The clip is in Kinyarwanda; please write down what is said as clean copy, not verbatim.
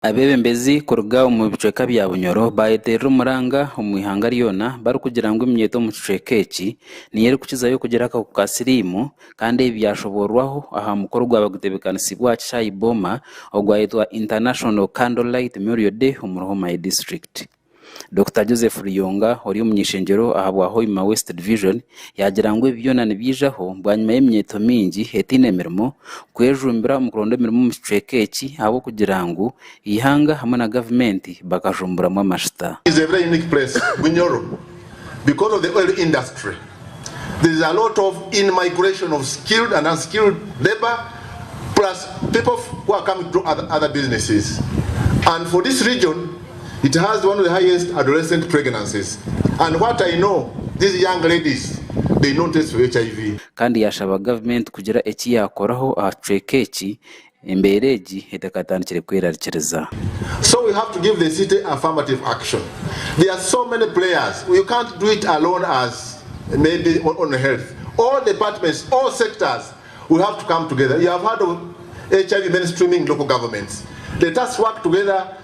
Abeebembezi kuruga omu bicweka bya Bunyoro bayeterera omuranga omu ihanga ryona bari kugira ngu emyeto omu kicweka eki niyo erikukizayo kugira akahuku ka Silimu, kandi ebi byashoborwaho aha mukoro gwabagutebekanisibwa Chai Boma ogwayetwa International Candlelight Memorial Day omu Hoima District. Dr. Joseph Riyonga ori omu nyeshengero aha bwa Hoima West Division yagira ngu ebi byona nibiijaho bwanyuma y'emyeto mingi etiine emirimo kwejumbira omu kuronda emirimo omu kicweka eki abo kugira ngu ihanga hamwe na gavumenti bakajumburamu amashita. It's a very unique place, Bunyoro, because of the oil industry. There is a lot of in-migration of skilled and unskilled labor, plus people who are coming to other businesses. And for this region, it has one of the highest adolescent pregnancies. And what I know, these young ladies, they don't test for HIV. Kandi yashaba gavumenti kugira eki yakoraho aha kicweka eki embeera egi etakatandikire kwerarikiriza. So we have to give the city affirmative action. There are so many players. You can't do it alone as maybe on health. All departments, all sectors, we have to come together. You have heard of HIV mainstreaming local governments. Let us work together.